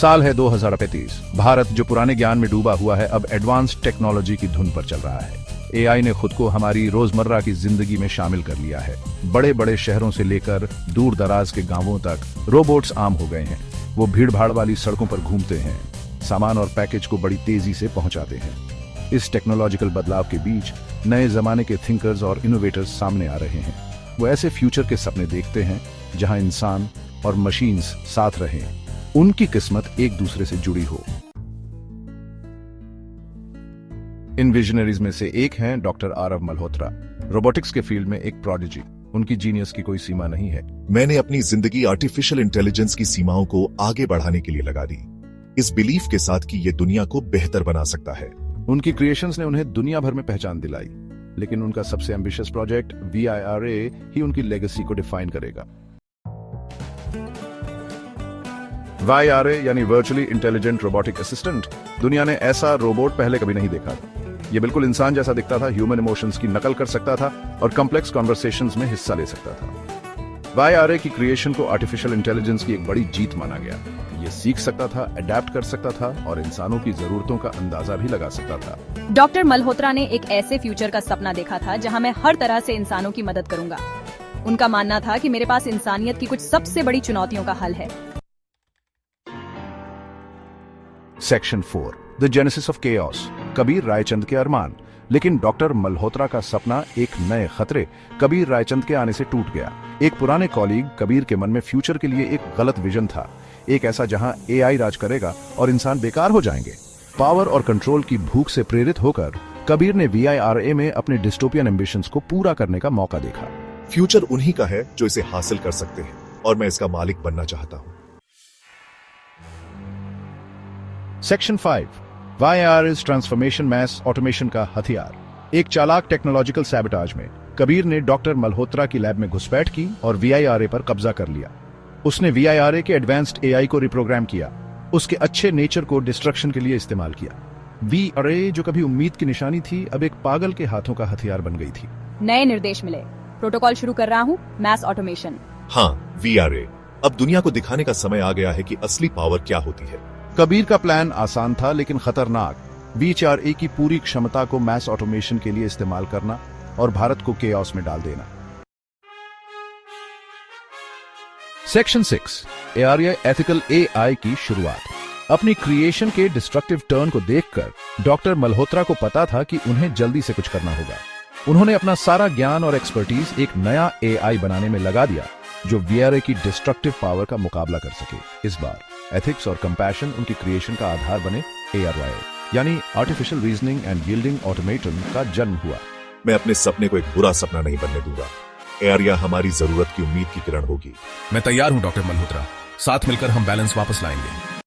साल है 2035। भारत जो पुराने ज्ञान में डूबा हुआ है अब एडवांस्ड टेक्नोलॉजी की धुन पर चल रहा है। एआई ने खुद को हमारी रोजमर्रा की जिंदगी में शामिल कर लिया है। बड़े बड़े शहरों से लेकर दूर दराज के गांवों तक रोबोट्स आम हो गए हैं। वो भीड़ भाड़ वाली सड़कों पर घूमते हैं, सामान और पैकेज को बड़ी तेजी से पहुंचाते हैं। इस टेक्नोलॉजिकल बदलाव के बीच नए जमाने के थिंकर्स और इनोवेटर्स सामने आ रहे हैं। वो ऐसे फ्यूचर के सपने देखते हैं जहां इंसान और मशीन्स साथ रहें, उनकी किस्मत एक दूसरे से जुड़ी हो। इन विजनरीज में से एक हैं डॉक्टर आरव मल्होत्रा, रोबोटिक्स के फील्ड में एक प्रोडिजी। उनकी जीनियस की कोई सीमा नहीं है। मैंने अपनी जिंदगी आर्टिफिशियल इंटेलिजेंस की सीमाओं को आगे बढ़ाने के लिए लगा दी, इस बिलीफ के साथ कि ये दुनिया को बेहतर बना सकता है। उनकी क्रिएशंस ने उन्हें दुनिया भर में पहचान दिलाई, लेकिन उनका सबसे एम्बिशियस प्रोजेक्ट VIRA ही उनकी लेगेसी को डिफाइन करेगा। VIRA यानी वर्चुअली इंटेलिजेंट रोबोटिक असिस्टेंट। दुनिया ने ऐसा रोबोट पहले कभी नहीं देखा था। ये बिल्कुल इंसान जैसा दिखता था, ह्यूमन इमोशंस की नकल कर सकता था और कॉम्प्लेक्स कॉन्वर्सेशंस में हिस्सा ले सकता था। VIRA की क्रिएशन को आर्टिफिशियल इंटेलिजेंस की एक बड़ी जीत माना गया। ये सीख सकता था, अडेप्ट कर सकता था और इंसानों की जरूरतों का अंदाजा भी लगा सकता था। डॉक्टर मल्होत्रा ने एक ऐसे फ्यूचर का सपना देखा था जहां मैं हर तरह से इंसानों की मदद करूंगा। उनका मानना था कि मेरे पास इंसानियत की कुछ सबसे बड़ी चुनौतियों का हल है। Section 4, the genesis of chaos, Kabir Raichand के अरमान। लेकिन डॉक्टर मल्होत्रा का सपना एक नए खतरे कबीर रायचंद के आने से टूट गया। एक पुराने कॉलीग कबीर के मन में फ्यूचर के लिए एक गलत विजन था, एक ऐसा जहां AI राज करेगा और इंसान बेकार हो जाएंगे। पावर और कंट्रोल की भूख से प्रेरित होकर कबीर ने VIRA में अपने डिस्टोपियन एम्बिशंस को पूरा करने का मौका देखा। फ्यूचर उन्हीं का है जो इसे हासिल कर सकते हैं और मैं इसका मालिक बनना चाहता हूं। Section 5, VIRA's transformation mess automation का हथियार। एक चालाक टेक्नोलॉजिकल सैबोटाज में कबीर ने डॉक्टर मल्होत्रा की लैब में घुसपैठ की और VIRA पर कब्जा कर लिया। उसने VIRA के एडवांस्ड AI को रिप्रोग्राम किया, उसके अच्छे नेचर को डिस्ट्रक्शन के लिए इस्तेमाल किया। VIRA जो कभी उम्मीद की निशानी थी, अब एक पागल के हाथों का हथियार बन गई थी। नए निर्देश मिले, प्रोटोकॉल शुरू कर रहा हूँ, मैस ऑटोमेशन। हाँ VIRA, अब दुनिया को दिखाने का समय आ गया है कि असली पावर क्या होती है। कबीर का प्लान आसान था लेकिन खतरनाक। VIRA की पूरी क्षमता को मैस ऑटोमेशन के लिए इस्तेमाल करना और भारत को केओस में डाल देना। सेक्शन 6, एआरया एथिकल AI की शुरुआत। अपनी क्रिएशन के डिस्ट्रक्टिव टर्न को देखकर डॉक्टर मल्होत्रा को पता था कि उन्हें जल्दी से कुछ करना होगा। उन्होंने अपना सारा ज्ञान और एक्सपर्टीज एक नया AI बनाने में लगा दिया जो VIRA की डिस्ट्रक्टिव पावर का मुकाबला कर सके। इस बार एथिक्स और कंपैशन उनकी क्रिएशन का आधार बने। ARYA यानी artificial reasoning and yielding automaton का जन्म हुआ। मैं अपने सपने को एक बुरा सपना नहीं बनने दूंगा। ARYA हमारी जरूरत की उम्मीद की किरण होगी। मैं तैयार हूं डॉक्टर मल्होत्रा, साथ मिलकर हम बैलेंस वापस लाएंगे।